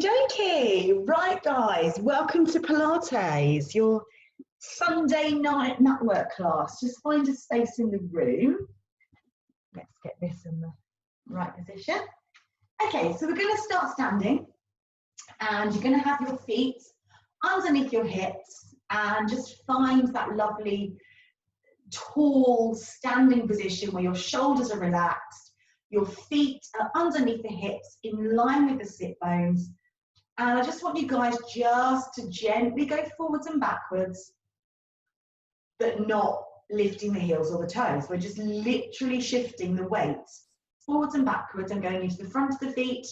Okie dokie. Right, guys, welcome to Pilates, your Sunday night mat work class. Just find a space in the room. Let's get this in the right position. Okay, so we're going to start standing, and you're going to have your feet underneath your hips and just find that lovely tall standing position where your shoulders are relaxed, your feet are underneath the hips in line with the sit bones. And I just want you guys just to gently go forwards and backwards, but not lifting the heels or the toes. We're just literally shifting the weight forwards and backwards. I'm going into the front of the feet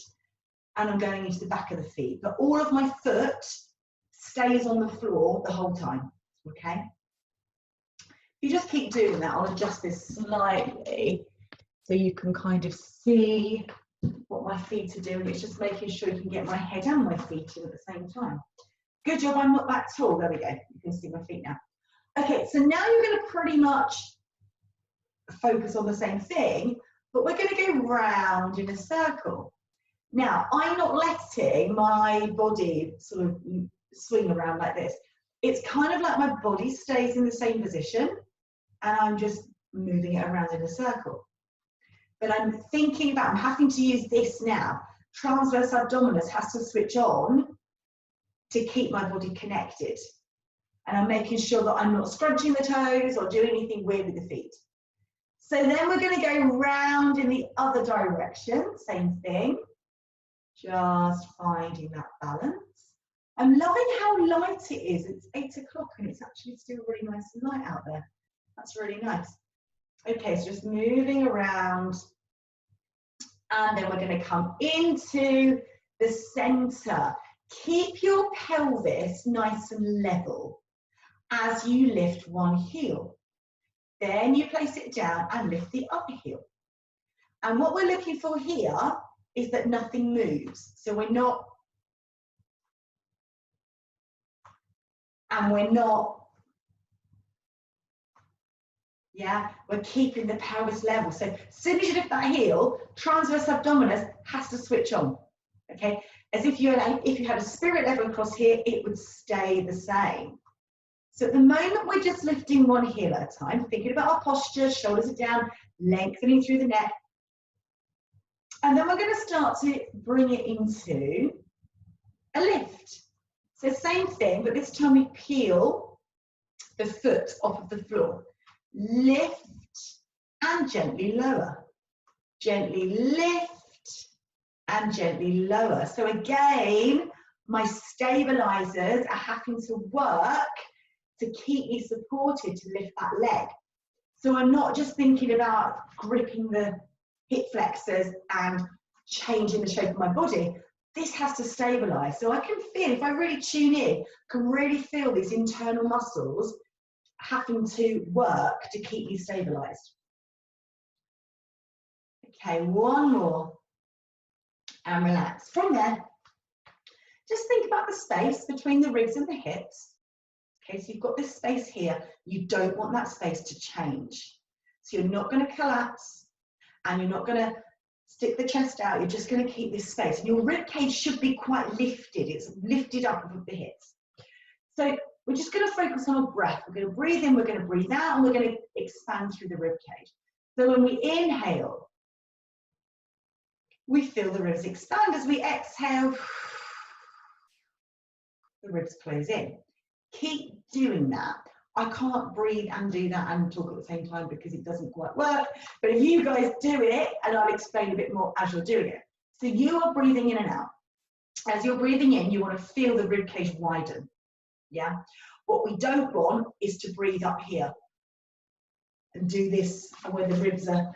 and I'm going into the back of the feet. But all of my foot stays on the floor the whole time, okay? If you just keep doing that, I'll adjust this slightly so you can kind of see what my feet are doing. It's just making sure you can get my head and my feet in at the same time. Good job, I'm not that tall. There we go. You can see my feet now. Okay, so now you're going to pretty much focus on the same thing, but we're going to go round in a circle. Now, I'm not letting my body sort of swing around like this. It's kind of like my body stays in the same position and I'm just moving it around in a circle. But I'm thinking about, I'm having to use this now. Transverse abdominis has to switch on to keep my body connected. And I'm making sure that I'm not scrunching the toes or doing anything weird with the feet. So then we're going to go round in the other direction, same thing. Just finding that balance. I'm loving how light it is. It's 8 o'clock and it's actually still really nice and light out there. That's really nice. Okay, so just moving around, and then we're going to come into the center. Keep your pelvis nice and level as you lift one heel. Then you place it down and lift the other heel. And what we're looking for here is that nothing moves. So we're not, yeah, we're keeping the pelvis level. So as soon as you lift that heel, transverse abdominis has to switch on, okay? As if you had a spirit level across here, it would stay the same. So at the moment, we're just lifting one heel at a time, thinking about our posture, shoulders are down, lengthening through the neck. And then we're going to start to bring it into a lift. So same thing, but this time we peel the foot off of the floor. Lift and gently lower. Gently lift and gently lower. So again, my stabilizers are having to work to keep me supported to lift that leg. So I'm not just thinking about gripping the hip flexors and changing the shape of my body. This has to stabilize. So I can feel, if I really tune in, can really feel these internal muscles having to work to keep me stabilized. Okay, one more. And relax. From there, just think about the space between the ribs and the hips. Okay, so you've got this space here. You don't want that space to change. So you're not going to collapse and you're not going to stick the chest out. You're just going to keep this space. And your rib cage should be quite lifted. It's lifted up above the hips. So we're just going to focus on our breath. We're going to breathe in, we're going to breathe out, and we're going to expand through the rib cage. So when we inhale, we feel the ribs expand. As we exhale, the ribs close in. Keep doing that. I can't breathe and do that and talk at the same time because it doesn't quite work. But if you guys do it, and I'll explain a bit more as you're doing it. So you are breathing in and out. As you're breathing in, you want to feel the rib cage widen. Yeah. What we don't want is to breathe up here and do this where the ribs are.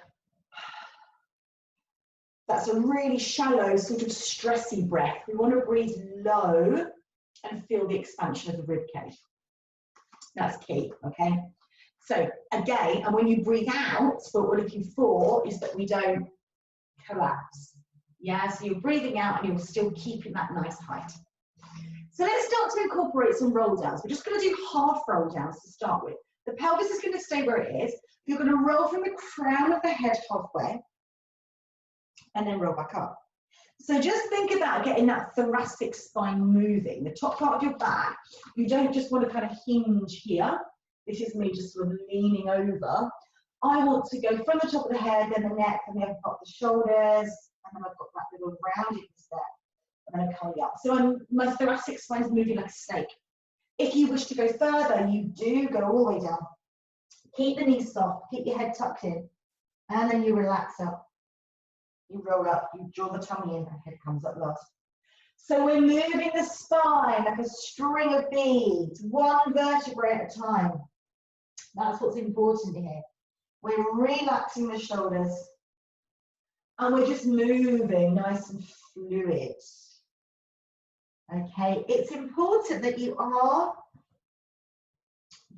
That's a really shallow, sort of stressy breath. We want to breathe low and feel the expansion of the rib cage. That's key, okay? So again, and when you breathe out, what we're looking for is that we don't collapse. Yeah, so you're breathing out and you're still keeping that nice height. So let's start to incorporate some roll downs. We're just going to do half roll downs to start with. The pelvis is going to stay where it is. You're going to roll from the crown of the head halfway and then roll back up. So just think about getting that thoracic spine moving, the top part of your back. You don't just want to kind of hinge here. This is me just sort of leaning over. I want to go from the top of the head, then the neck, and then I've got the shoulders, and then I've got that little roundedness there, and then I'm coming up. So my thoracic spine is moving like a snake. If you wish to go further, you do go all the way down. Keep the knees soft, keep your head tucked in, and then you relax up. You roll up, you draw the tummy in, and head comes up last. So we're moving the spine like a string of beads, one vertebrae at a time. That's what's important here. We're relaxing the shoulders, and we're just moving nice and fluid. Okay, it's important that you are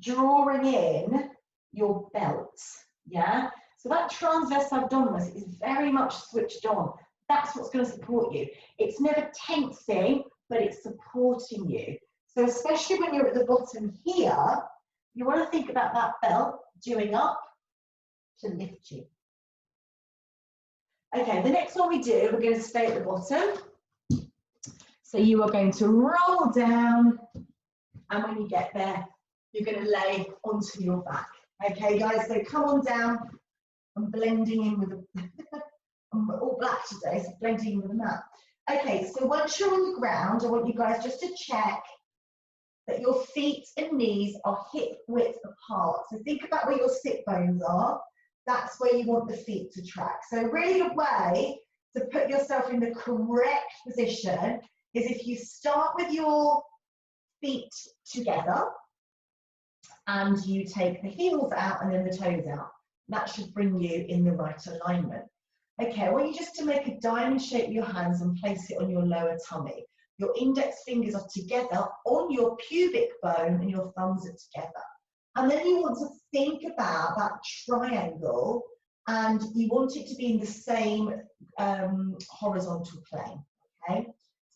drawing in your belt, yeah? So that transverse abdominis is very much switched on. That's what's going to support you. It's never tensing, but it's supporting you. So especially when you're at the bottom here, you want to think about that belt doing up to lift you. Okay, the next one we do, we're going to stay at the bottom. So you are going to roll down, and when you get there, you're going to lay onto your back. Okay, guys, so come on down. I'm blending in with the, I'm all black today, so blending in with the mat. Okay, so once you're on the ground, I want you guys just to check that your feet and knees are hip width apart. So think about where your sit bones are. That's where you want the feet to track. So a really good way to put yourself in the correct position is if you start with your feet together and you take the heels out and then the toes out. That should bring you in the right alignment. Okay, I want you just to make a diamond shape with your hands and place it on your lower tummy. Your index fingers are together on your pubic bone and your thumbs are together. And then you want to think about that triangle and you want it to be in the same horizontal plane, okay?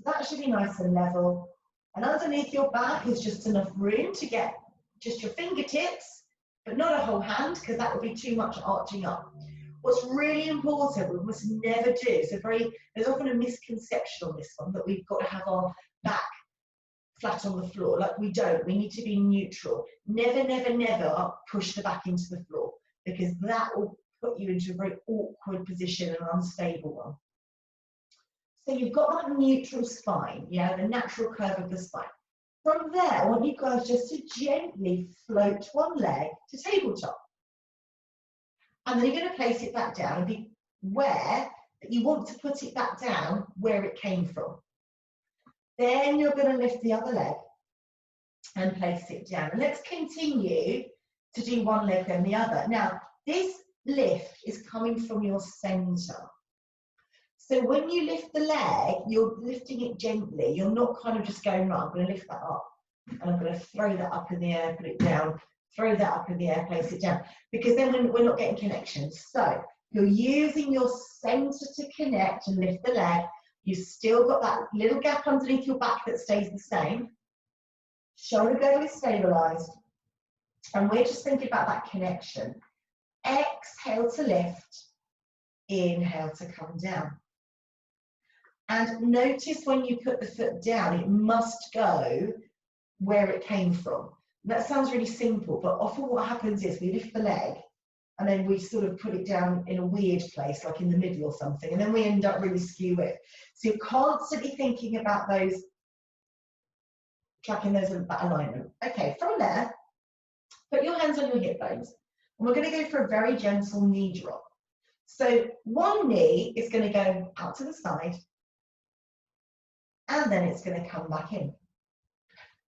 So that should be nice and level. And underneath your back is just enough room to get just your fingertips, but not a whole hand because that would be too much arching up. What's really important, we must never do, so there's often a misconception on this one that we've got to have our back flat on the floor. Like we don't, we need to be neutral. Never, never, never push the back into the floor because that will put you into a very awkward position, an unstable one. So you've got that neutral spine, yeah, the natural curve of the spine. From there, I want you guys just to gently float one leg to tabletop. And then you're going to place it back down and be aware that you want to put it back down where it came from. Then you're going to lift the other leg and place it down. And let's continue to do one leg and the other. Now, this lift is coming from your center. So when you lift the leg, you're lifting it gently. You're not kind of just going, right, I'm going to lift that up. And I'm going to throw that up in the air, put it down. Throw that up in the air, place it down. Because then we're not getting connections. So you're using your center to connect and lift the leg. You've still got that little gap underneath your back that stays the same. Shoulder girdle is stabilized. And we're just thinking about that connection. Exhale to lift. Inhale to come down. And notice when you put the foot down, it must go where it came from. That sounds really simple, but often what happens is we lift the leg and then we sort of put it down in a weird place, like in the middle or something, and then we end up really skew-it. So you're constantly thinking about those, tracking those in that alignment. Okay, from there, put your hands on your hip bones, and we're going to go for a very gentle knee drop. So one knee is going to go out to the side, and then it's going to come back in,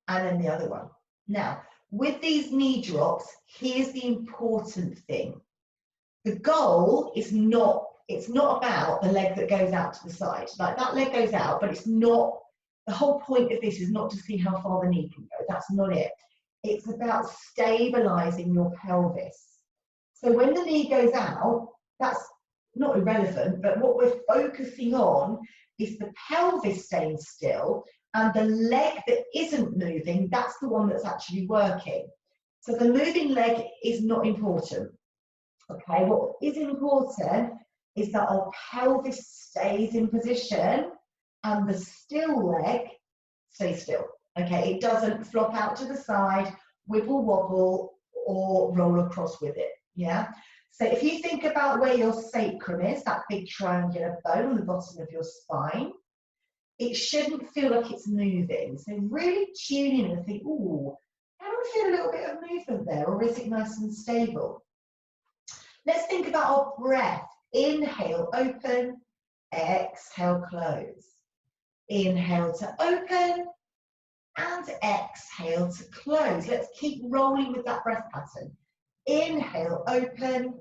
and then the other one. Now, with these knee drops, here's the important thing. The goal is not, it's not about the leg that goes out to the side. Like that leg goes out, but it's not, the whole point of this is not to see how far the knee can go. That's not it. It's about stabilizing your pelvis. So when the knee goes out, that's not irrelevant, but what we're focusing on is the pelvis staying still. And the leg that isn't moving, that's the one that's actually working. So the moving leg is not important. Okay, what is important is that our pelvis stays in position and the still leg stays still. Okay, it doesn't flop out to the side, wibble wobble, or roll across with it. Yeah. So if you think about where your sacrum is, that big triangular bone on the bottom of your spine, it shouldn't feel like it's moving. So really tune in and think, ooh, can I feel a little bit of movement there, or is it nice and stable? Let's think about our breath. Inhale, open. Exhale, close. Inhale to open and exhale to close. Let's keep rolling with that breath pattern. Inhale, open.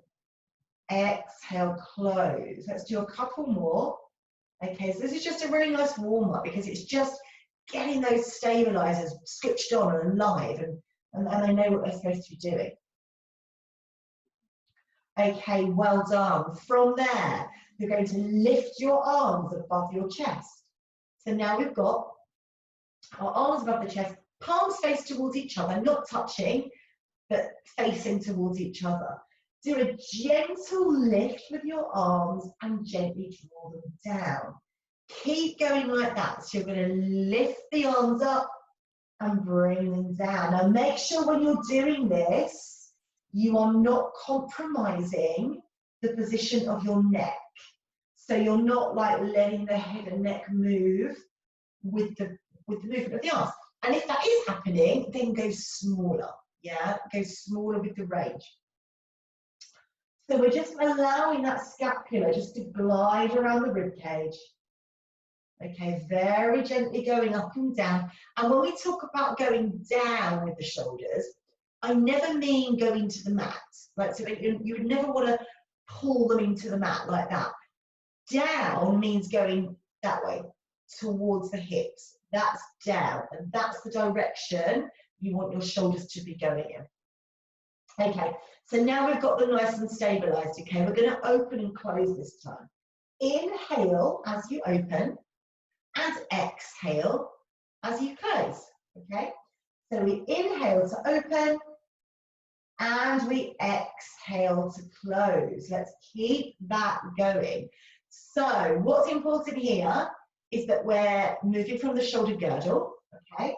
Exhale, close. Let's do a couple more. Okay, so this is just a really nice warm-up because it's just getting those stabilizers switched on and alive, and they know what they're supposed to be doing. Okay, well done. From there, you're going to lift your arms above your chest. So now we've got our arms above the chest, palms face towards each other, not touching, but facing towards each other. Do a gentle lift with your arms and gently draw them down. Keep going like that. So you're going to lift the arms up and bring them down. Now make sure when you're doing this, you are not compromising the position of your neck. So you're not like letting the head and neck move with the movement of the arms. And if that is happening, then go smaller. Yeah, go smaller with the range. So we're just allowing that scapula just to glide around the rib cage. Okay, very gently going up and down. And when we talk about going down with the shoulders, I never mean going to the mat. Right? So you would never want to pull them into the mat like that. Down means going that way, towards the hips. That's down, and that's the direction you want your shoulders to be going in. Okay, so now we've got them nice and stabilized. Okay, we're going to open and close this time. Inhale as you open and exhale as you close. Okay, so we inhale to open and we exhale to close. Let's keep that going. So what's important here is that we're moving from the shoulder girdle, okay,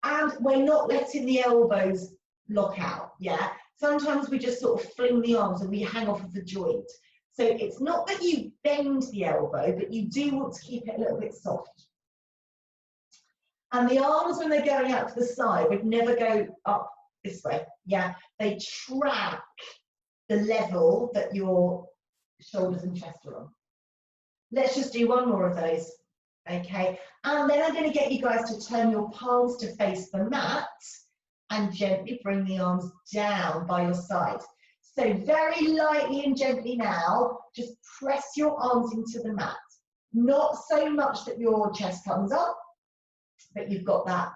and we're not letting the elbows lock out, yeah? Sometimes we just sort of fling the arms and we hang off of the joint. So it's not that you bend the elbow, but you do want to keep it a little bit soft. And the arms, when they're going out to the side, would never go up this way, yeah? They track the level that your shoulders and chest are on. Let's just do one more of those, okay? And then I'm going to get you guys to turn your palms to face the mat and gently bring the arms down by your side. So very lightly and gently now, just press your arms into the mat. Not so much that your chest comes up, but you've got that,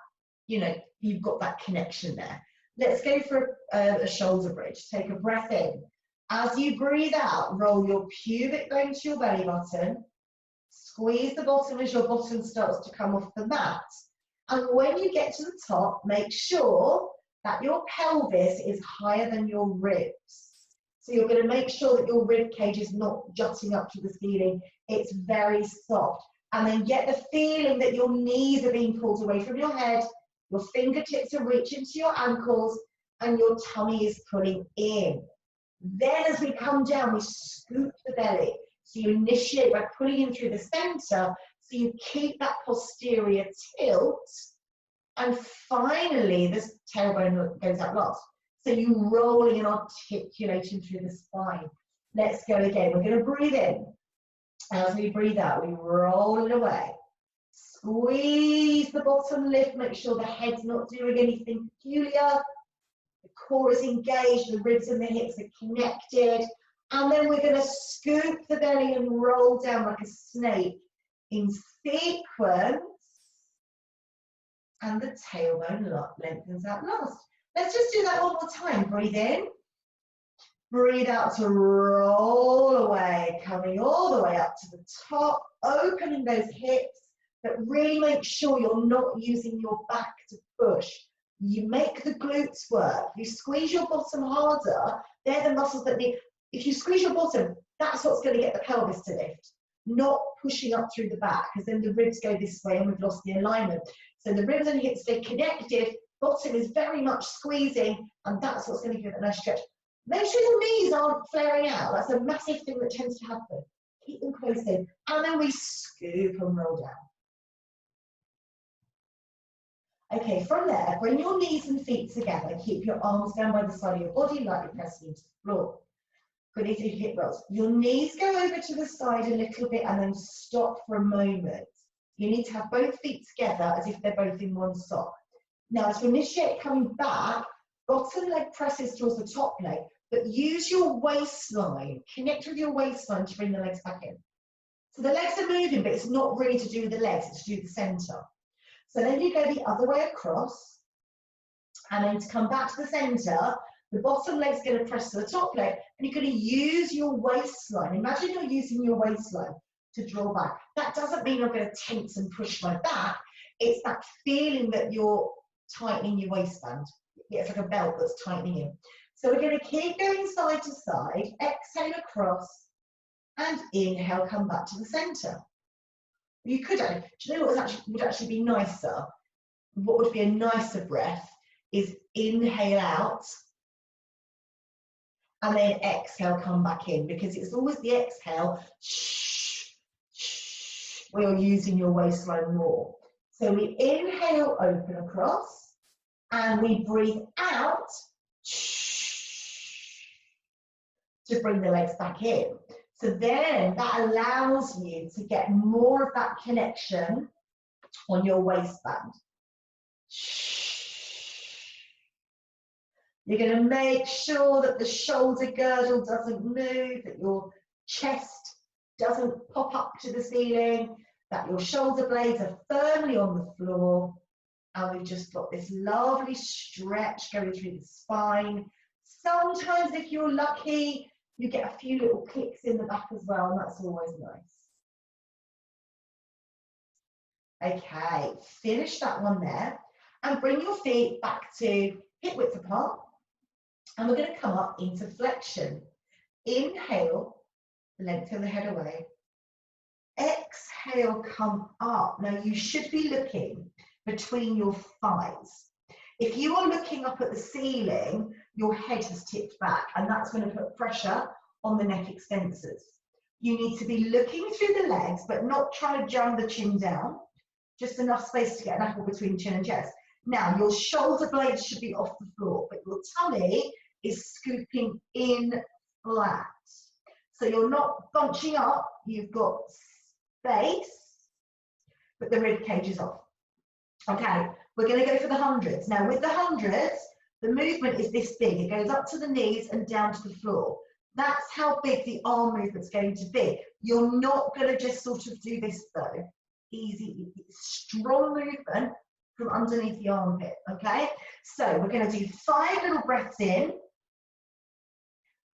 you know, you've got that connection there. Let's go for a shoulder bridge. Take a breath in. As you breathe out, roll your pubic bone to your belly button. Squeeze the bottom as your bottom starts to come off the mat. And when you get to the top, make sure that your pelvis is higher than your ribs. So you're going to make sure that your rib cage is not jutting up to the ceiling. It's very soft. And then get the feeling that your knees are being pulled away from your head, your fingertips are reaching to your ankles, and your tummy is pulling in. Then as we come down, we scoop the belly. So you initiate by pulling in through the center, so you keep that posterior tilt, and finally this tailbone goes out last. So you rolling and articulating through the spine. Let's go again. We're going to breathe in. As we breathe out, we roll it away. Squeeze the bottom lift, make sure the head's not doing anything peculiar. The core is engaged, the ribs and the hips are connected. And then we're going to scoop the belly and roll down like a snake in sequence. And the tailbone lengthens out last. Let's just do that one more time. Breathe in. Breathe out to roll away, coming all the way up to the top, opening those hips, but really make sure you're not using your back to push. You make the glutes work. You squeeze your bottom harder. They're the muscles that need, If you squeeze your bottom, that's what's going to get the pelvis to lift, not pushing up through the back, because then the ribs go this way and we've lost the alignment. So the ribs and hips stay connected, bottom is very much squeezing, and that's what's going to give it a nice stretch. Make sure your knees aren't flaring out. That's a massive thing that tends to happen. Keep them close in, and then we scoop and roll down. Okay, from there, bring your knees and feet together. Keep your arms down by the side of your body, lightly pressing into the floor. Good, into hip rolls. Your knees go over to the side a little bit and then stop for a moment. You need to have both feet together as if they're both in one sock. Now, to initiate coming back, bottom leg presses towards the top leg, but use your waistline. Connect with your waistline to bring the legs back in. So the legs are moving, but it's not really to do with the legs, it's to do with the center. So then you go the other way across, and then to come back to the center, the bottom leg's going to press to the top leg, and you're going to use your waistline. Imagine you're using your waistline to draw back. That doesn't mean I'm going to tense and push my back. It's that feeling that you're tightening your waistband. It's like a belt that's tightening in. So we're going to keep going side to side, exhale across, and inhale, come back to the center. You could, do you know what would actually be nicer? What would be a nicer breath is inhale out and then exhale, come back in, because it's always the exhale where you're using your waistline more. So we inhale, open across, and we breathe out to bring the legs back in. So then that allows you to get more of that connection on your waistband. You're going to make sure that the shoulder girdle doesn't move, that your chest doesn't pop up to the ceiling, that your shoulder blades are firmly on the floor, and we've just got this lovely stretch going through the spine. Sometimes, if you're lucky, you get a few little kicks in the back as well, and that's always nice. Okay, finish that one there, and bring your feet back to hip width apart, and we're going to come up into flexion. Inhale, lengthen the head away. Exhale, come up. Now you should be looking between your thighs. If you are looking up at the ceiling, your head has tipped back, and that's going to put pressure on the neck extensors. You need to be looking through the legs, but not trying to jam the chin down, just enough space to get an apple between chin and chest. Now, your shoulder blades should be off the floor, but your tummy is scooping in flat. So you're not bunching up, you've got space, but the rib cage is off. Okay, we're going to go for the hundreds. Now, with the hundreds, the movement is this big. It goes up to the knees and down to the floor. That's how big the arm movement's going to be. You're not going to just sort of do this though. Easy, strong movement from underneath the armpit, okay? So we're going to do 5 little breaths in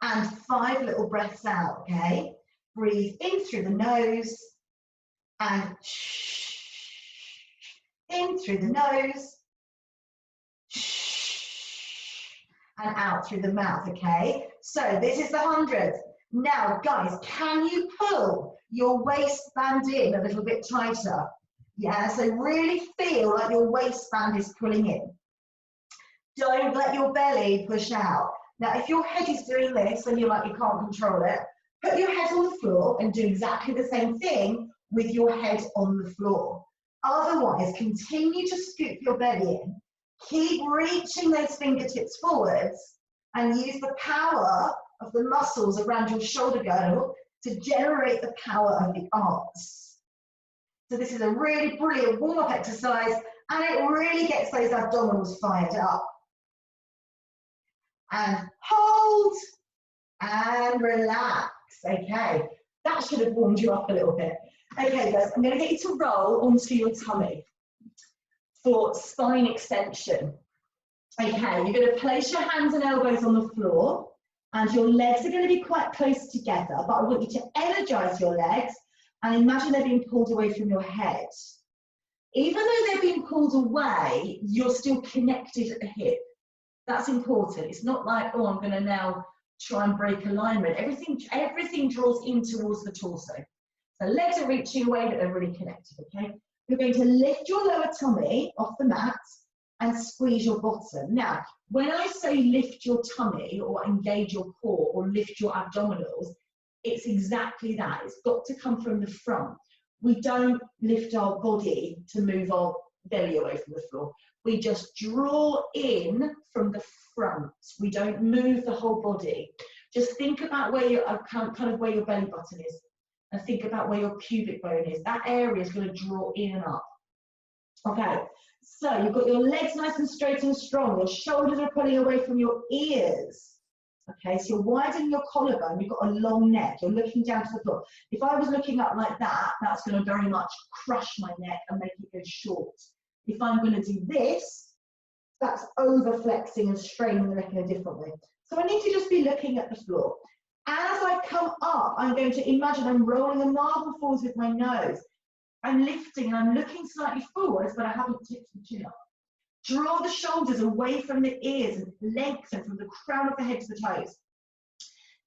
and 5 little breaths out, okay? Breathe in through the nose and in through the nose and out through the mouth, okay? So this is the hundreds. Now, guys, can you pull your waistband in a little bit tighter? Yeah, so really feel like your waistband is pulling in. Don't let your belly push out. Now, if your head is doing this and you're like, you can't control it, put your head on the floor and do exactly the same thing with your head on the floor. Otherwise, continue to scoop your belly in. Keep reaching those fingertips forwards and use the power of the muscles around your shoulder girdle to generate the power of the arms. So this is a really brilliant warm-up exercise, and it really gets those abdominals fired up. And hold and relax. Okay, that should have warmed you up a little bit. Okay, guys, I'm going to get you to roll onto your tummy for spine extension. Okay, you're going to place your hands and elbows on the floor, and your legs are going to be quite close together, but I want you to energize your legs and imagine they're being pulled away from your head. Even though they're being pulled away, you're still connected at the hip. That's important. It's not like, oh, I'm going to now try and break alignment. Everything draws in towards the torso. So legs are reaching away, but they're really connected, okay? You're going to lift your lower tummy off the mat and squeeze your bottom. Now, when I say lift your tummy or engage your core or lift your abdominals, it's exactly that. It's got to come from the front. We don't lift our body to move our belly away from the floor. We just draw in from the front. We don't move the whole body. Just think about where your kind of where your belly button is, and think about where your pubic bone is. That area is going to draw in and up. Okay, so you've got your legs nice and straight and strong. Your shoulders are pulling away from your ears. Okay, so you're widening your collarbone. You've got a long neck. You're looking down to the floor. If I was looking up like that, that's going to very much crush my neck and make it go short. If I'm going to do this, that's over flexing and straining the neck in a different way. So I need to just be looking at the floor. As I come up, I'm going to imagine I'm rolling a marble forwards with my nose. I'm lifting and I'm looking slightly forwards, but I haven't tipped the chin up. Draw the shoulders away from the ears and lengthen from the crown of the head to the toes.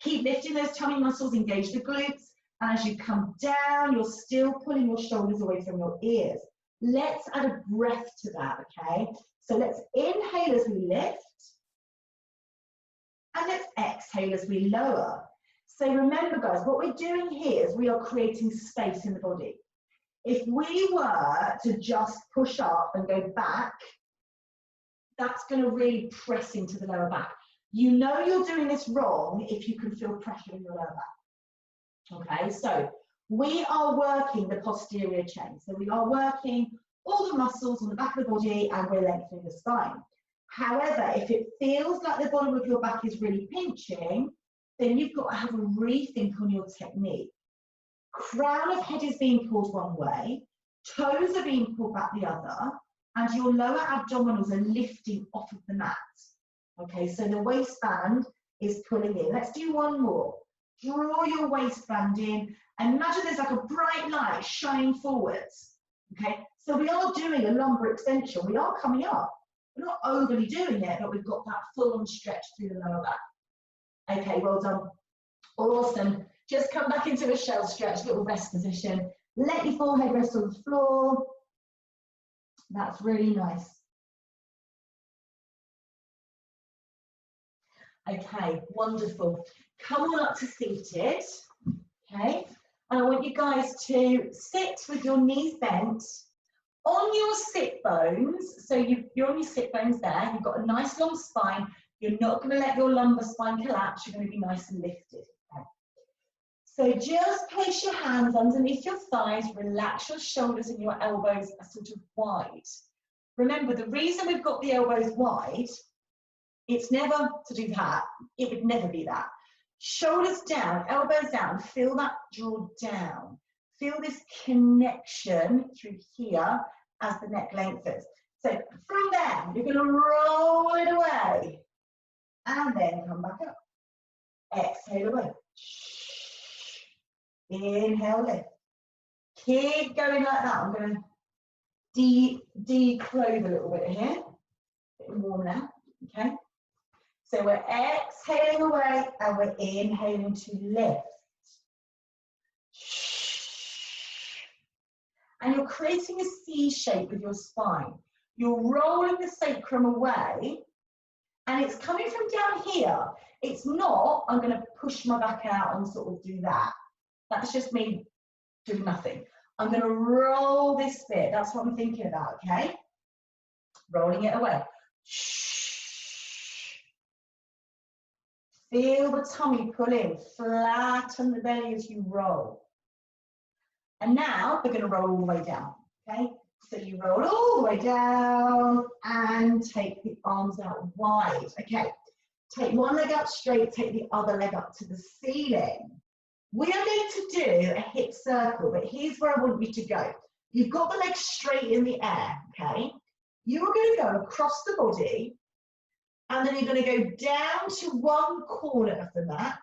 Keep lifting those tummy muscles, engage the glutes. And as you come down, you're still pulling your shoulders away from your ears. Let's add a breath to that, okay? So let's inhale as we lift. And let's exhale as we lower. So remember, guys, what we're doing here is we are creating space in the body. If we were to just push up and go back, that's going to really press into the lower back. You know you're doing this wrong if you can feel pressure in your lower back. Okay, so we are working the posterior chain. So we are working all the muscles on the back of the body and we're lengthening the spine. However, if it feels like the bottom of your back is really pinching, then you've got to have a rethink on your technique. Crown of head is being pulled one way, toes are being pulled back the other, and your lower abdominals are lifting off of the mat. Okay, so the waistband is pulling in. Let's do one more. Draw your waistband in, and imagine there's like a bright light shining forwards. Okay, so we are doing a lumbar extension. We are coming up. We're not overly doing it, but we've got that full-on stretch through the lower back. Okay, well done. Awesome. Just come back into a shell stretch, little rest position. Let your forehead rest on the floor. That's really nice. Okay, wonderful. Come on up to seated. Okay, and I want you guys to sit with your knees bent on your sit bones. So you're on your sit bones there. You've got a nice long spine. You're not going to let your lumbar spine collapse. You're going to be nice and lifted. Okay. So just place your hands underneath your thighs. Relax your shoulders and your elbows are sort of wide. Remember, the reason we've got the elbows wide, it's never to do that. It would never be that. Shoulders down, elbows down. Feel that draw down. Feel this connection through here as the neck lengthens. So from there, you're going to roll it away. And then come back up. Exhale away. Inhale, lift. Keep going like that. I'm going to declothe a little bit here. Bit warm now. Okay. So we're exhaling away and we're inhaling to lift. And you're creating a C shape with your spine. You're rolling the sacrum away. And it's coming from down here. It's not, I'm going to push my back out and sort of do that. That's just me doing nothing. I'm going to roll this bit. That's what I'm thinking about, okay? Rolling it away. Feel the tummy pull in. Flatten the belly as you roll. And now we're going to roll all the way down, okay? So you roll all the way down and take the arms out wide. Okay, take one leg out straight, take the other leg up to the ceiling. We are going to do a hip circle, but here's where I want you to go. You've got the legs straight in the air, okay? You are going to go across the body, and then you're going to go down to one corner of the mat,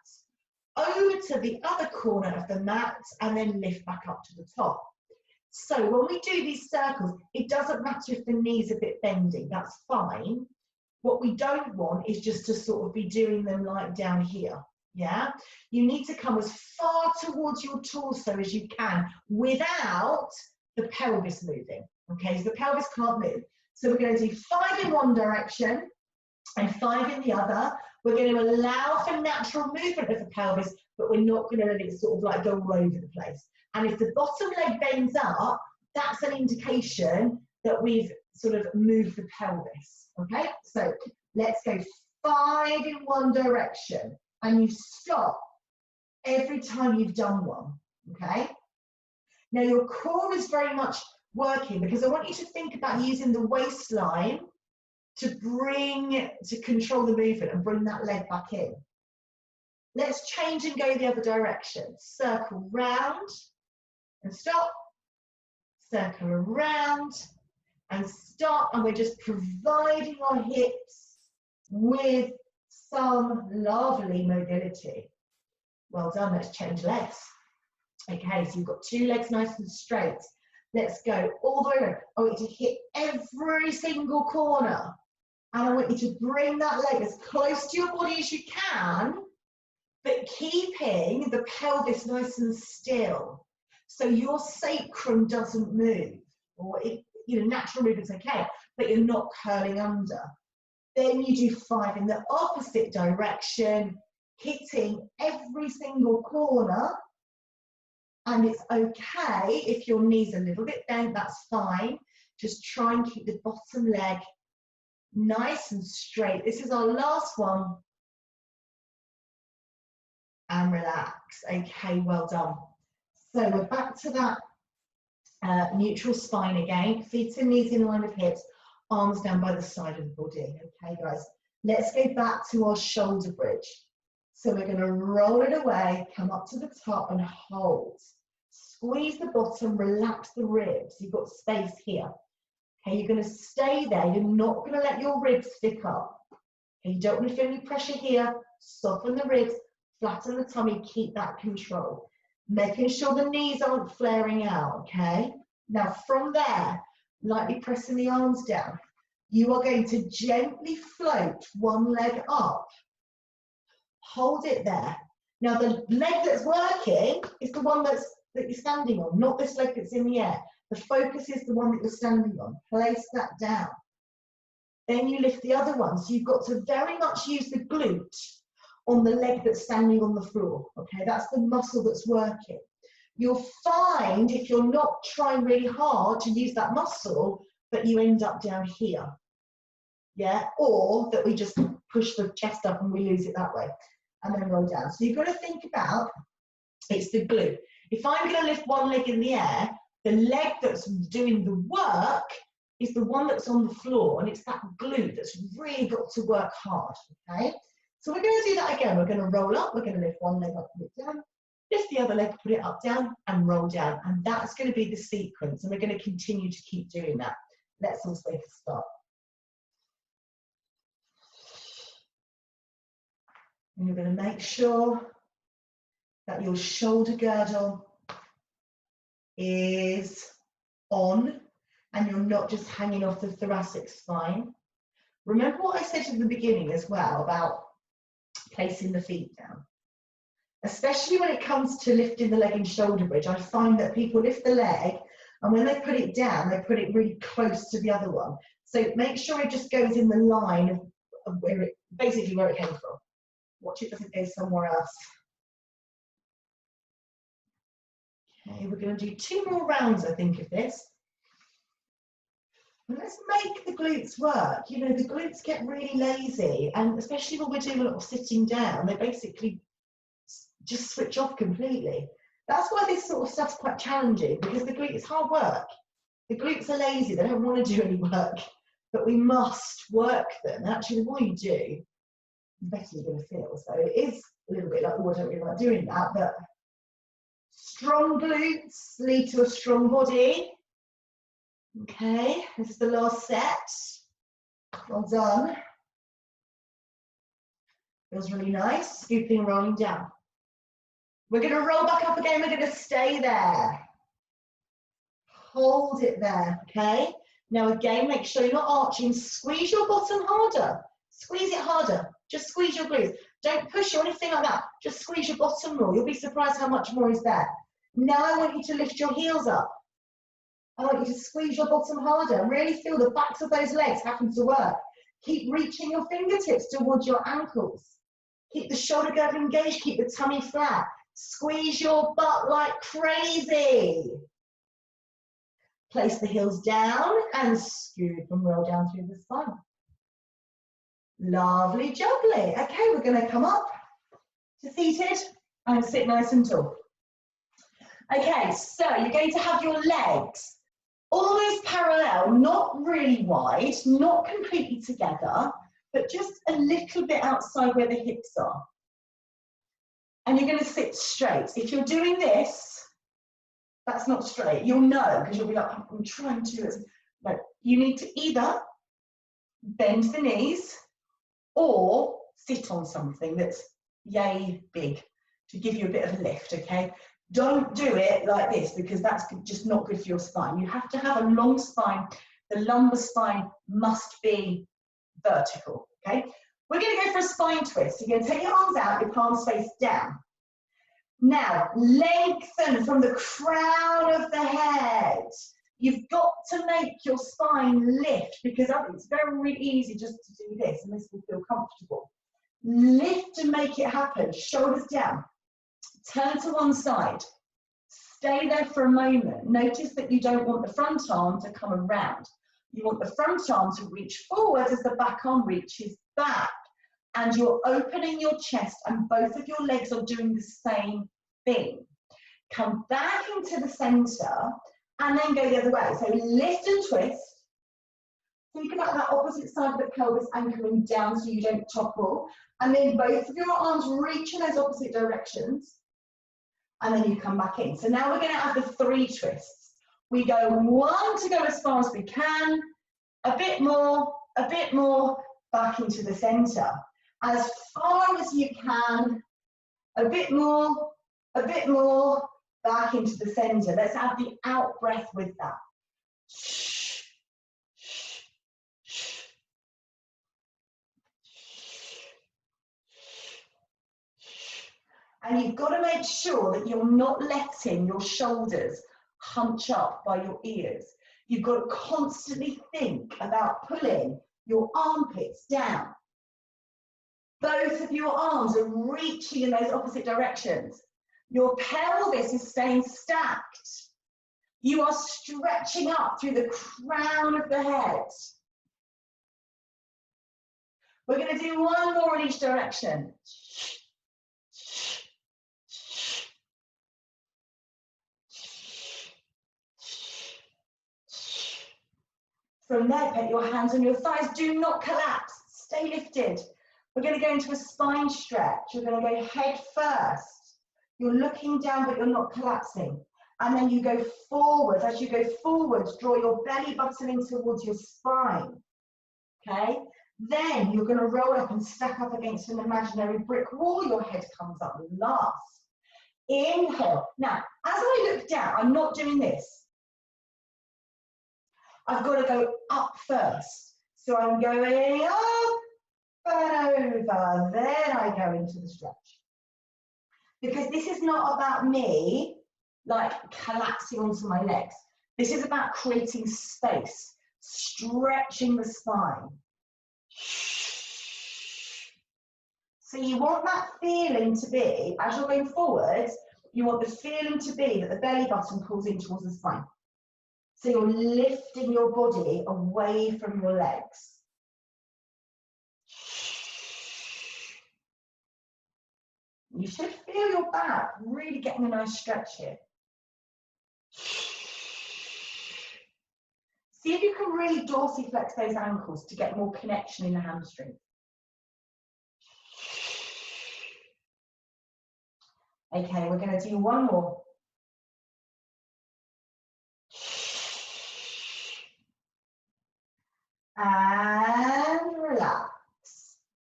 over to the other corner of the mat, and then lift back up to the top. So when we do these circles, it doesn't matter if the knee's a bit bendy, that's fine. What we don't want is just to sort of be doing them like down here. Yeah, you need to come as far towards your torso as you can without the pelvis moving. Okay, so the pelvis can't move. So we're going to do 5 in one direction and 5 in the other. We're going to allow for natural movement of the pelvis, but we're not going to let it sort of like go all over the place. And if the bottom leg bends up, that's an indication that we've sort of moved the pelvis. Okay, so let's go 5 in one direction. And you stop every time you've done one, okay? Now your core is very much working because I want you to think about using the waistline to control the movement and bring that leg back in. Let's change and go the other direction. Circle round and stop. Circle around and stop. And we're just providing our hips with some lovely mobility. Well done, let's change legs. Okay, so you've got 2 legs nice and straight. Let's go all the way around. I want you to hit every single corner. And I want you to bring that leg as close to your body as you can, but keeping the pelvis nice and still. So your sacrum doesn't move. Or natural movement's okay, but you're not curling under. Then you do 5 in the opposite direction, hitting every single corner. And it's okay if your knee's a little bit bent, that's fine. Just try and keep the bottom leg nice and straight. This is our last one. And relax. Okay, well done. So we're back to that neutral spine again. Feet and knees in line with hips. Arms down by the side of the body. Okay, guys, let's go back to our shoulder bridge. So we're going to roll it away, come up to the top and hold. Squeeze the bottom, relax the ribs. You've got space here. Okay, you're going to stay there. You're not going to let your ribs stick up. Okay, you don't want to feel any pressure here. Soften the ribs, flatten the tummy, keep that control. Making sure the knees aren't flaring out, okay? Now from there, lightly pressing the arms down, you are going to gently float one leg up. Hold it there. Now the leg that's working is the one that you're standing on, not this leg that's in the air. The focus is the one that you're standing on. Place that down. Then you lift the other one. So you've got to very much use the glute on the leg that's standing on the floor. Okay, that's the muscle that's working. You'll find if you're not trying really hard to use that muscle, that you end up down here. Yeah, or that we just push the chest up and we lose it that way. And then roll down. So you've got to think about, it's the glute. If I'm going to lift one leg in the air, the leg that's doing the work is the one that's on the floor, and it's that glute that's really got to work hard, okay? So we're going to do that again. We're going to roll up, we're going to lift one leg up, put it down, lift the other leg, put it up, down, and roll down. And that's going to be the sequence, and we're going to continue to keep doing that. Let's all take a start. And you're going to make sure that your shoulder girdle is on and you're not just hanging off the thoracic spine. Remember what I said at the beginning as well about placing the feet down. Especially when it comes to lifting the leg and shoulder bridge, I find that people lift the leg and when they put it down, they put it really close to the other one. So make sure it just goes in the line of where it, basically where it came from. Watch it doesn't go somewhere else. Okay, we're going to do 2 more rounds, I think, of this. And let's make the glutes work. You know, the glutes get really lazy, and especially when we're doing a lot of sitting down, they basically just switch off completely. That's why this sort of stuff's quite challenging, because the glutes, it's hard work. The glutes are lazy, they don't want to do any work, but we must work them. And actually, the more you do, the better you're going to feel. So it is a little bit like, oh, I don't really like doing that, but strong glutes lead to a strong body. Okay, this is the last set. Well done. Feels really nice. Scooping and rolling down. We're going to roll back up again. We're going to stay there. Hold it there, okay? Now again, make sure you're not arching. Squeeze your bottom harder. Squeeze it harder. Just squeeze your glutes. Don't push or anything like that. Just squeeze your bottom more. You'll be surprised how much more is there. Now I want you to lift your heels up. I want you to squeeze your bottom harder and really feel the backs of those legs having to work. Keep reaching your fingertips towards your ankles. Keep the shoulder girdle engaged. Keep the tummy flat. Squeeze your butt like crazy. Place the heels down and scoop and roll down through the spine. Lovely jubbly. Okay, we're going to come up to seated and sit nice and tall. Okay, so you're going to have your legs almost parallel, not really wide, not completely together, but just a little bit outside where the hips are. And you're going to sit straight. If you're doing this, that's not straight. You'll know because you'll be like, I'm trying to. No, you need to either bend the knees or sit on something that's yay big to give you a bit of a lift, okay? Don't do it like this because that's just not good for your spine. You have to have a long spine. The lumbar spine must be vertical, okay? We're going to go for a spine twist. You're going to take your arms out, your palms face down. Now, lengthen from the crown of the head. You've got to make your spine lift because it's very easy just to do this and this will feel comfortable. Lift and make it happen. Shoulders down. Turn to one side. Stay there for a moment. Notice that you don't want the front arm to come around. You want the front arm to reach forward as the back arm reaches back. And you're opening your chest and both of your legs are doing the same thing. Come back into the center and then go the other way. So lift and twist. Think about that opposite side of the pelvis anchoring down so you don't topple. And then both of your arms reach in those opposite directions. And then you come back in. So now we're going to have the 3 twists. We go 1 to go as far as we can, a bit more, back into the center. As far as you can, a bit more, back into the center. Let's add the out breath with that. And you've got to make sure that you're not letting your shoulders hunch up by your ears. You've got to constantly think about pulling your armpits down. Both of your arms are reaching in those opposite directions. Your pelvis is staying stacked. You are stretching up through the crown of the head. We're going to do 1 more in each direction. From there, put your hands on your thighs. Do not collapse. Stay lifted. We're going to go into a spine stretch. You're going to go head first. You're looking down, but you're not collapsing. And then you go forward. As you go forward, draw your belly button in towards your spine. Okay? Then you're going to roll up and stack up against an imaginary brick wall. Your head comes up last. Inhale. Now, as I look down, I'm not doing this. I've got to go up first. So I'm going up and over. Then I go into the stretch. Because this is not about me like collapsing onto my legs. This is about creating space, stretching the spine. So you want that feeling to be, as you're going forward, you want the feeling to be that the belly button pulls in towards the spine. So you're lifting your body away from your legs. You should feel your back really getting a nice stretch here. See if you can really dorsiflex those ankles to get more connection in the hamstring. Okay, we're going to do 1 more. And relax.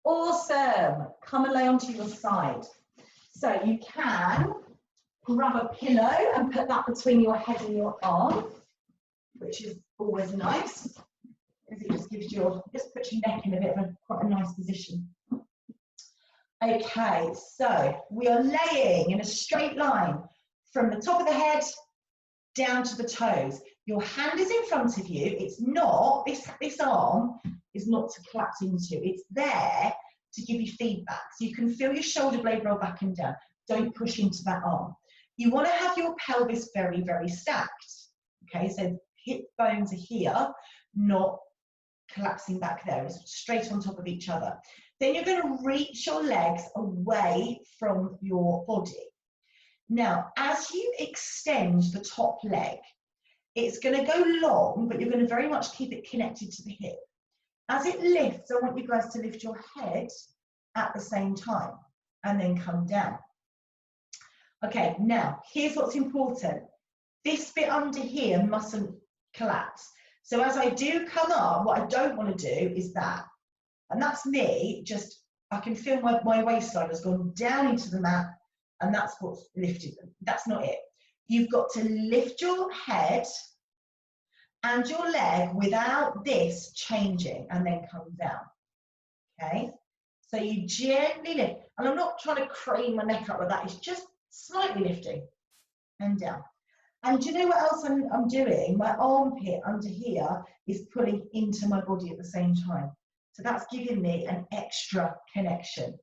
Awesome. Come and lay onto your side. So you can grab a pillow and put that between your head and your arm, which is always nice. because it just gives your, just puts your neck in a bit of quite a nice position. Okay, so we are laying in a straight line from the top of the head down to the toes. Your hand is in front of you. It's not, this arm is not to collapse into. It's there to give you feedback. So you can feel your shoulder blade roll back and down. Don't push into that arm. You want to have your pelvis very, very stacked. Okay, so hip bones are here, not collapsing back there. It's straight on top of each other. Then you're going to reach your legs away from your body. Now, as you extend the top leg, it's going to go long, but you're going to very much keep it connected to the hip. As it lifts, I want you guys to lift your head at the same time and then come down. Okay, now, here's what's important. This bit under here mustn't collapse. So as I do come up, what I don't want to do is that. And that's me, just, I can feel my waistline has gone down into the mat, and that's what's lifted them. That's not it. You've got to lift your head and your leg without this changing and then come down. Okay? So you gently lift. And I'm not trying to crane my neck up like that. It's just slightly lifting and down. And do you know what else I'm doing? My armpit under here is pulling into my body at the same time. So that's giving me an extra connection.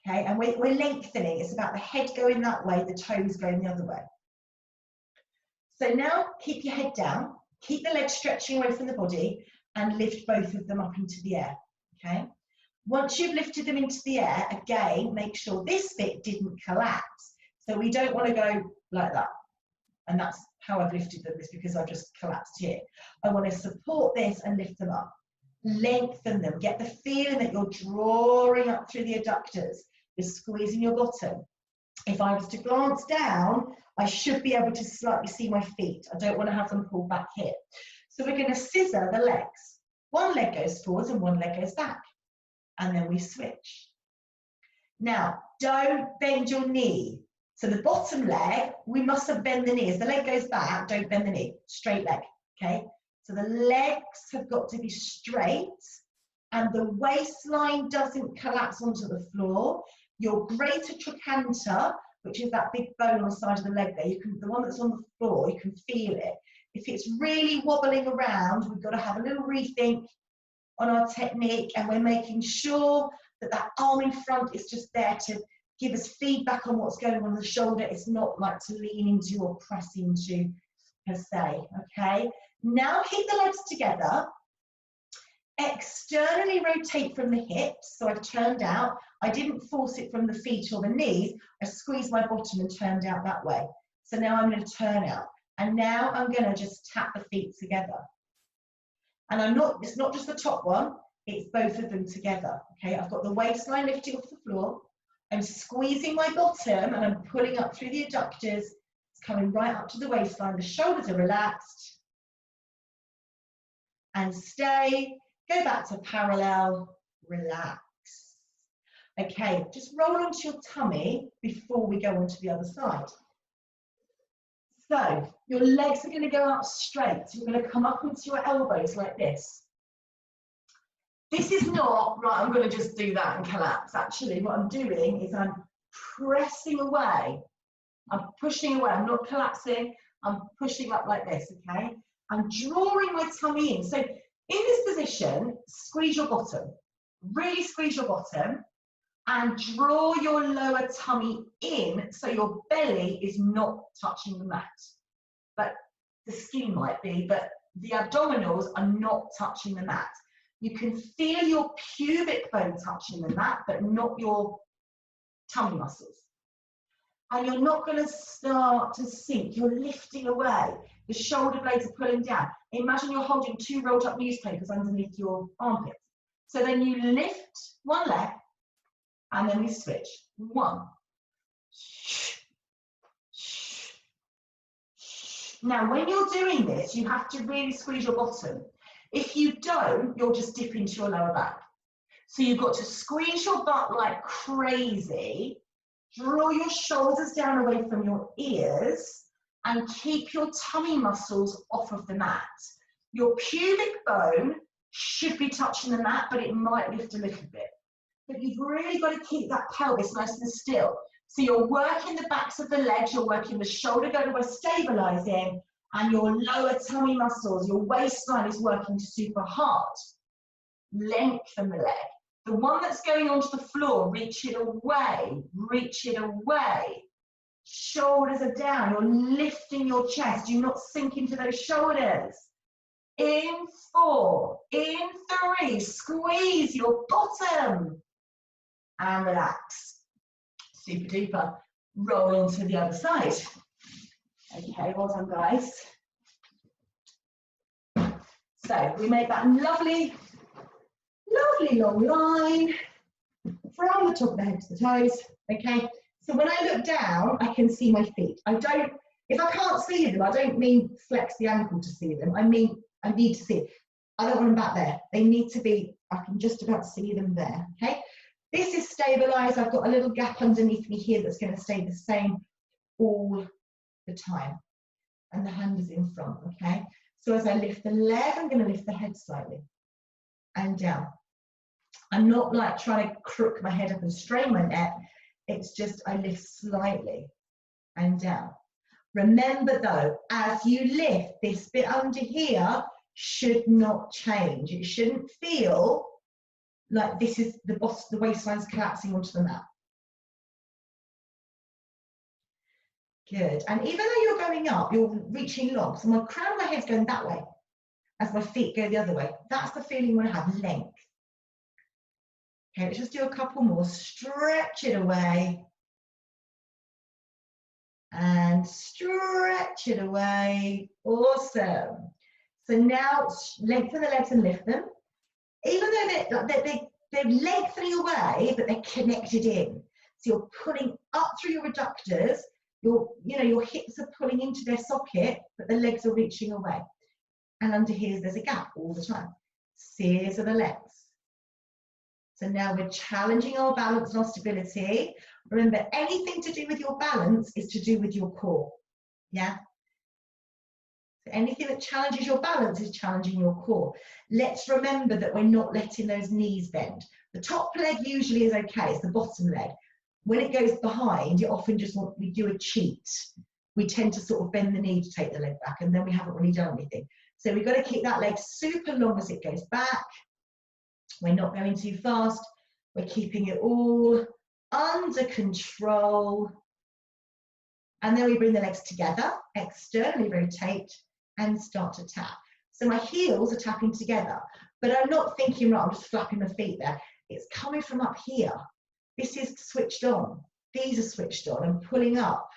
Okay, and we're lengthening. It's about the head going that way, the toes going the other way. So now keep your head down, keep the legs stretching away from the body, and lift both of them up into the air. Okay, once you've lifted them into the air, again, make sure this bit didn't collapse. So we don't want to go like that. And that's how I've lifted them, is because I've just collapsed here. I want to support this and lift them up. Lengthen them. Get the feeling that you're drawing up through the adductors. You're squeezing your bottom. If I was to glance down, I should be able to slightly see my feet. I don't want to have them pulled back here. So we're going to scissor the legs. One leg goes forwards and one leg goes back. And then we switch. Now, don't bend your knee. So the bottom leg, we mustn't bend the knee. As the leg goes back, don't bend the knee. Straight leg, okay? So the legs have got to be straight, and the waistline doesn't collapse onto the floor. Your greater trochanter, which is that big bone on the side of the leg there, the one that's on the floor, you can feel it. If it's really wobbling around, we've got to have a little rethink on our technique, and we're making sure that that arm in front is just there to give us feedback on what's going on in the shoulder. It's not like to lean into or press into per se, okay? Now keep the legs together. Externally rotate from the hips. So I've turned out. I didn't force it from the feet or the knees. I squeezed my bottom and turned out that way. So now I'm going to turn out. And now I'm going to just tap the feet together. And it's not just the top one, it's both of them together. Okay, I've got the waistline lifting off the floor. I'm squeezing my bottom and I'm pulling up through the adductors. It's coming right up to the waistline. The shoulders are relaxed. And stay. Go back to parallel. Relax. Okay, just roll onto your tummy before we go on to the other side. So your legs are going to go out straight. You're going to come up into your elbows like this. This is not, right, I'm going to just do that and collapse. Actually, what I'm doing is I'm pressing away. I'm pushing away. I'm not collapsing. I'm pushing up like this, okay? I'm drawing my tummy in. So in this position, squeeze your bottom. Really squeeze your bottom and draw your lower tummy in so your belly is not touching the mat. But the skin might be, but the abdominals are not touching the mat. You can feel your pubic bone touching the mat, but not your tummy muscles. And you're not going to start to sink. You're lifting away. The shoulder blades are pulling down. Imagine you're holding 2 rolled up newspapers underneath your armpits. So then you lift one leg, and then we switch. 1. Now, when you're doing this, you have to really squeeze your bottom. If you don't, you'll just dip into your lower back. So you've got to squeeze your butt like crazy, draw your shoulders down away from your ears, and keep your tummy muscles off of the mat. Your pubic bone should be touching the mat, but it might lift a little bit. But you've really got to keep that pelvis nice and still. So you're working the backs of the legs, you're working the shoulder girdle, we're stabilizing, and your lower tummy muscles, your waistline is working super hard. Lengthen the leg. The one that's going onto the floor, reach it away, reach it away. Shoulders are down, you're lifting your chest, do not sink into those shoulders. In 4, in 3, squeeze your bottom and relax. Super duper. Roll on to the other side. Okay, well done, guys. So we make that lovely, lovely long line from the top of the head to the toes. Okay, so when I look down, I can see my feet. If I can't see them, I don't mean flex the ankle to see them. I mean, I need to see it. I don't want them back there. They need to be, I can just about see them there, okay? This is stabilized. I've got a little gap underneath me here that's going to stay the same all the time. And the hand is in front, okay? So as I lift the leg, I'm going to lift the head slightly and down. I'm not like trying to crook my head up and strain my neck. It's just I lift slightly and down. Remember though, as you lift, this bit under here should not change. It shouldn't feel like this is the waistline's collapsing onto the mat. Good. And even though you're going up, you're reaching long. So my crown of my head's going that way as my feet go the other way. That's the feeling you want to have, length. Okay, let's just do a couple more. Stretch it away. And stretch it away. Awesome. So now lengthen the legs and lift them. Even though they're lengthening away, but they're connected in. So you're pulling up through your adductors. Your hips are pulling into their socket, but the legs are reaching away. And under here, there's a gap all the time. Sears of the legs. So now we're challenging our balance and our stability. Remember, anything to do with your balance is to do with your core. Yeah? So anything that challenges your balance is challenging your core. Let's remember that we're not letting those knees bend. The top leg usually is okay, it's the bottom leg. When it goes behind, you often just we do a cheat. We tend to sort of bend the knee to take the leg back, and then we haven't really done anything. So we've got to keep that leg super long as it goes back. We're not going too fast. We're keeping it all under control. And then we bring the legs together, externally rotate, and start to tap. So my heels are tapping together, but I'm not thinking, right, I'm just flapping my feet there. It's coming from up here. This is switched on. These are switched on. I'm pulling up.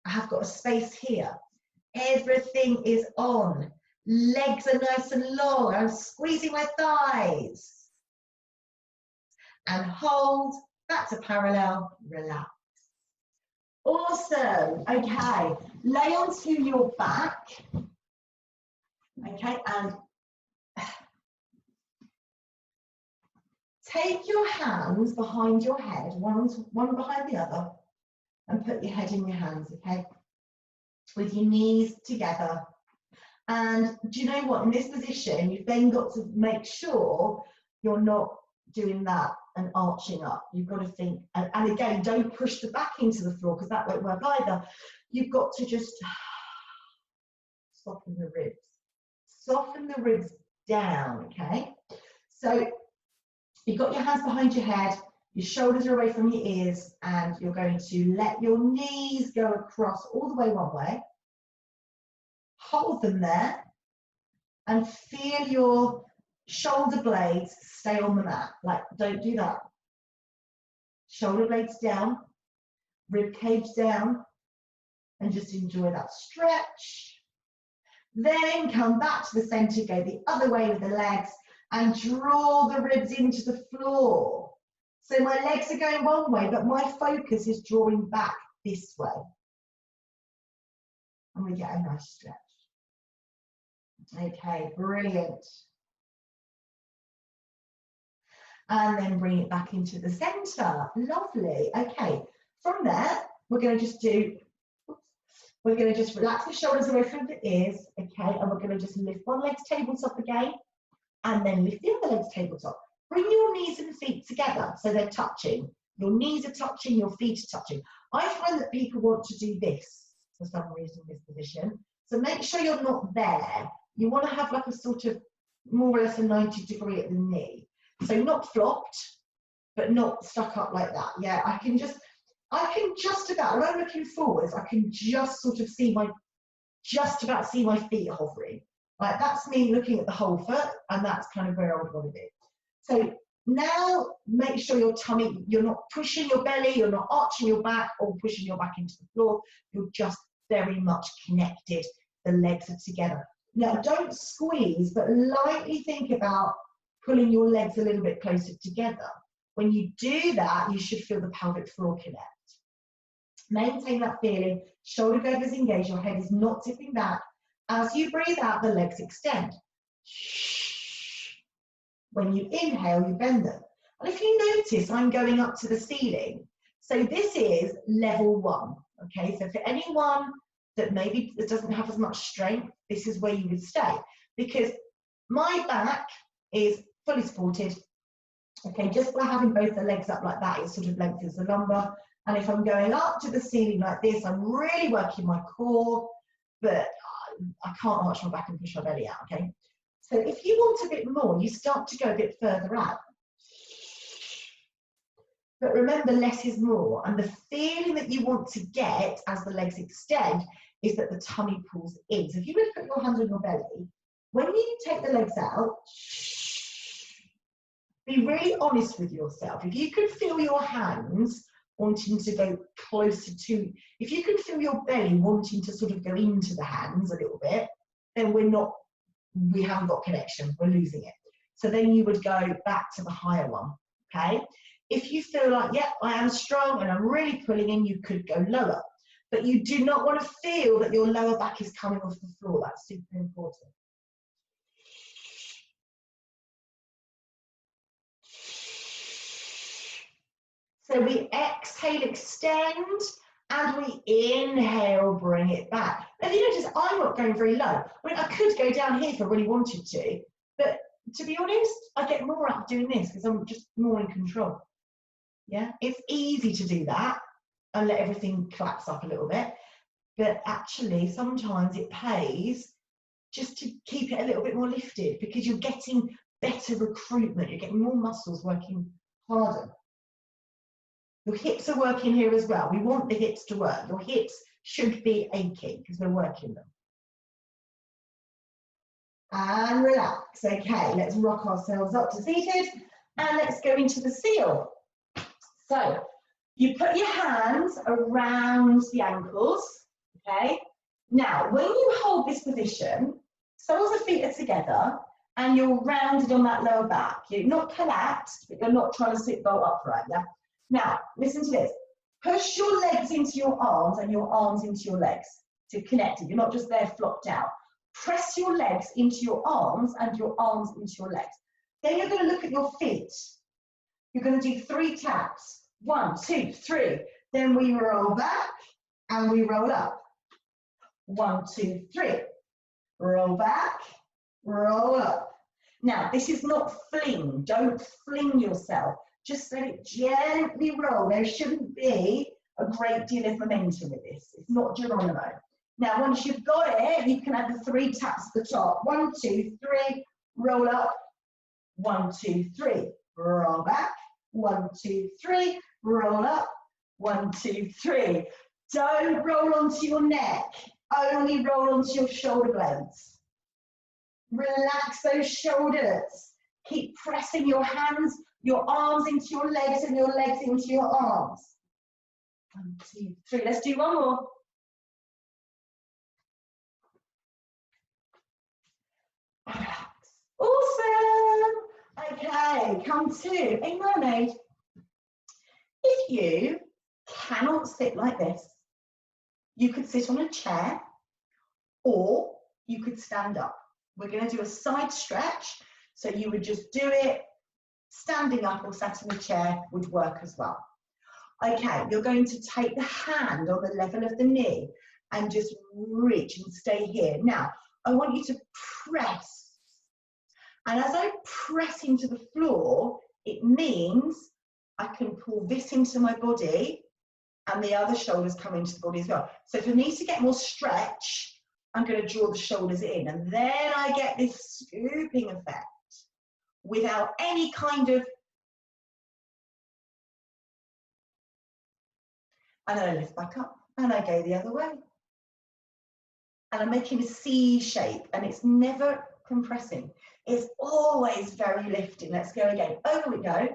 I have got a space here. Everything is on. Legs are nice and long. I'm squeezing my thighs. And hold. That's a parallel. Relax. Awesome. Okay. Lay onto your back. Okay. And take your hands behind your head, one behind the other, and put your head in your hands, okay? With your knees together. And do you know what? In this position, you've then got to make sure you're not doing that and arching up. You've got to think, and again, don't push the back into the floor because that won't work either. You've got to just soften the ribs. Soften the ribs down, okay? So you've got your hands behind your head, your shoulders are away from your ears, and you're going to let your knees go across all the way one way. Hold them there and feel your shoulder blades stay on the mat. Like, don't do that. Shoulder blades down, rib cage down, and just enjoy that stretch. Then come back to the center, go the other way with the legs, and draw the ribs into the floor. So my legs are going one way, but my focus is drawing back this way. And we get a nice stretch. Okay, brilliant. And then bring it back into the center. Lovely. Okay, from there, we're going to just relax the shoulders away from the ears, okay, and we're going to just lift one leg's tabletop again. and then lift the other legs tabletop. Bring your knees and feet together so they're touching. Your knees are touching, your feet are touching. I find that people want to do this for some reason, this position. So make sure you're not there. You want to have like a sort of more or less a 90-degree at the knee. So not flopped, but not stuck up like that. Yeah, I can just about, when I'm looking forwards, I can just sort of just about see my feet hovering. Like that's me looking at the whole foot, and that's kind of where I would want to be. So now make sure your tummy, you're not pushing your belly, you're not arching your back or pushing your back into the floor. You're just very much connected. The legs are together. Now don't squeeze, but lightly think about pulling your legs a little bit closer together. When you do that, you should feel the pelvic floor connect. Maintain that feeling. Shoulder girdle is engaged. Your head is not tipping back. As you breathe out, the legs extend. When you inhale, you bend them. And if you notice, I'm going up to the ceiling. So this is level 1. Okay, so for anyone that maybe doesn't have as much strength, this is where you would stay. Because my back is fully supported. Okay, just by having both the legs up like that, it sort of lengthens the lumbar. And if I'm going up to the ceiling like this, I'm really working my core, but I can't arch my back and push my belly out, okay? So if you want a bit more, you start to go a bit further out. But remember, less is more. And the feeling that you want to get as the legs extend is that the tummy pulls in. So if you would put your hand on your belly, when you take the legs out, be really honest with yourself. If you can feel your hands wanting to go closer to, if you can feel your belly wanting to sort of go into the hands a little bit, then we haven't got connection, we're losing it. So then you would go back to the higher one, okay? If you feel like, yeah, I am strong and I'm really pulling in, you could go lower. But you do not want to feel that your lower back is coming off the floor. That's super important. So we exhale, extend, and we inhale, bring it back. Now, if you notice, I'm not going very low. I mean, I could go down here if I really wanted to, but to be honest, I get more out of doing this because I'm just more in control. Yeah, it's easy to do that and let everything collapse up a little bit, but actually sometimes it pays just to keep it a little bit more lifted because you're getting better recruitment, you're getting more muscles working harder. Your hips are working here as well. We want the hips to work. Your hips should be aching because we're working them. And relax. Okay, let's rock ourselves up to seated and let's go into the seal. So you put your hands around the ankles, okay? Now, when you hold this position, soles of feet are together and you're rounded on that lower back. You're not collapsed, but you're not trying to sit bolt upright, yeah? Now, listen to this. Push your legs into your arms and your arms into your legs to connect it. You're not just there flopped out. Press your legs into your arms and your arms into your legs. Then you're going to look at your feet. You're going to do 3 taps. 1, 2, 3. Then we roll back and we roll up. 1, 2, 3. Roll back, roll up. Now, this is not fling. Don't fling yourself. Just let it gently roll. There shouldn't be a great deal of momentum with this. It's not Geronimo. Now, once you've got it, you can add the 3 taps at the top. 1, 2, 3, roll up. 1, 2, 3, roll back. 1, 2, 3, roll up. 1, 2, 3. Don't roll onto your neck. Only roll onto your shoulder blades. Relax those shoulders. Keep pressing your hands, your arms into your legs and your legs into your arms. 1, 2, 3. Let's do one more. Awesome. Okay, come to a mermaid. If you cannot sit like this, you could sit on a chair or you could stand up. We're going to do a side stretch. So you would just do it standing up or sat in a chair would work as well. Okay, you're going to take the hand on the level of the knee and just reach and stay here. Now, I want you to press And as I press into the floor, it means I can pull this into my body and the other shoulders come into the body as well. So for me to get more stretch, I'm going to draw the shoulders in, and then I get this scooping effect without any kind of, and then I lift back up and I go the other way. And I'm making a C shape, and it's never compressing. It's always very lifting. Let's go again. Over we go.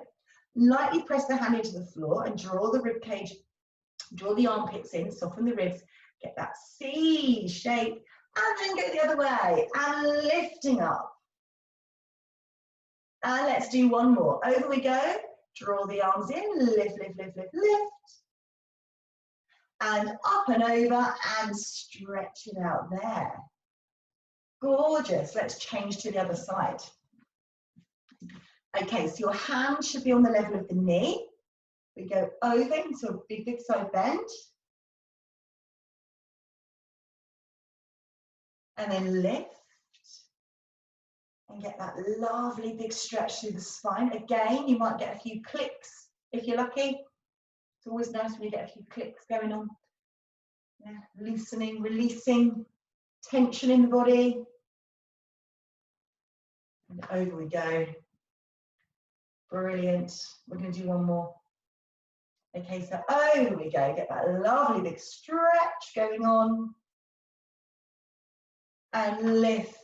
Lightly press the hand into the floor and draw the rib cage, draw the armpits in, soften the ribs, get that C shape, and then go the other way and lifting up. And let's do one more. Over we go. Draw the arms in, lift, lift, lift, lift, lift. And up and over and stretch it out there. Gorgeous. Let's change to the other side. Okay, so your hand should be on the level of the knee. We go over into a big, big side bend. And then lift. And get that lovely big stretch through the spine. Again, you might get a few clicks if you're lucky. It's always nice when you get a few clicks going on. Yeah, loosening, releasing, tension in the body. And over we go. Brilliant. We're going to do one more. Okay, so over we go. Get that lovely big stretch going on. And lift.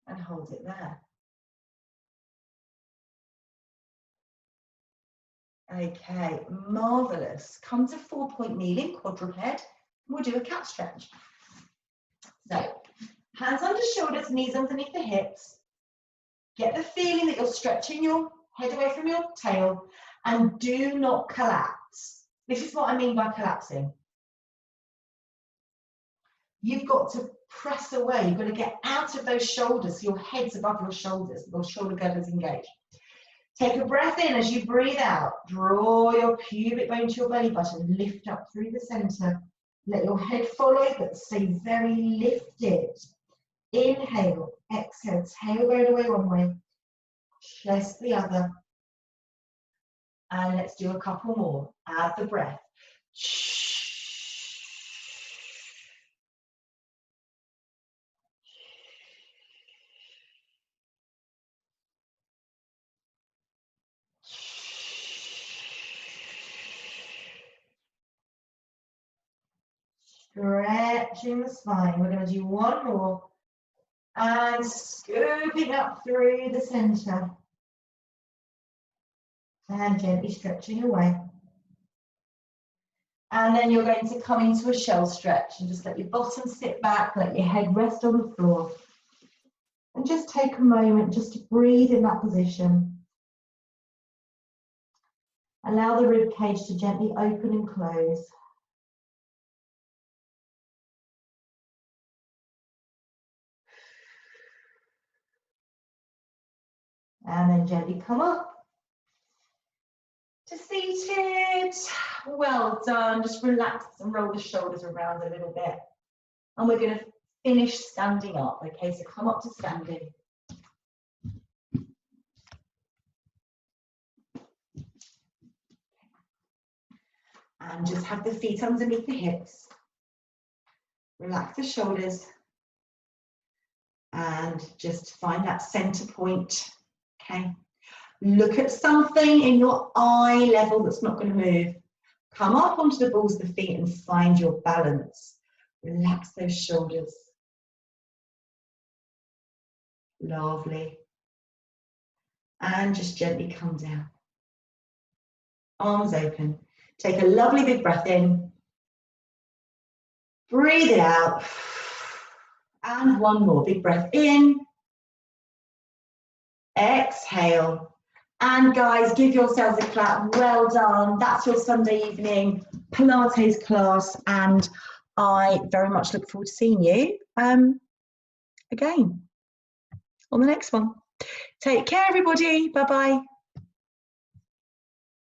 And hold it there. Okay, marvelous. Come to 4-point kneeling, quadruped. We'll do a cat stretch. So, hands under shoulders, knees underneath the hips. Get the feeling that you're stretching your head away from your tail, and do not collapse. This is what I mean by collapsing. You've got to press away. You've got to get out of those shoulders so your head's above your shoulders, your shoulder girdles engaged. Take a breath in as you breathe out. Draw your pubic bone to your belly button. Lift up through the center. Let your head follow, but stay very lifted. Inhale, exhale, tailbone away one way, chest the other. And let's do a couple more. Add the breath. Stretching the spine. We're going to do one more. And scooping up through the center. And gently stretching away. And then you're going to come into a shell stretch and just let your bottom sit back, let your head rest on the floor. And just take a moment just to breathe in that position. Allow the rib cage to gently open and close. And then gently come up to seated. Well done. Just relax and roll the shoulders around a little bit. And we're going to finish standing up. Okay, so come up to standing. And just have the feet underneath the hips. Relax the shoulders. And just find that center point. Okay. Look at something in your eye level that's not going to move. Come up onto the balls of the feet and find your balance. Relax those shoulders. Lovely. And just gently come down. Arms open. Take a lovely big breath in. Breathe it out. And one more big breath in. Exhale. And guys, give yourselves a clap. Well done. That's your Sunday evening Pilates class. And I very much look forward to seeing you again on the next one. Take care, everybody. Bye-bye.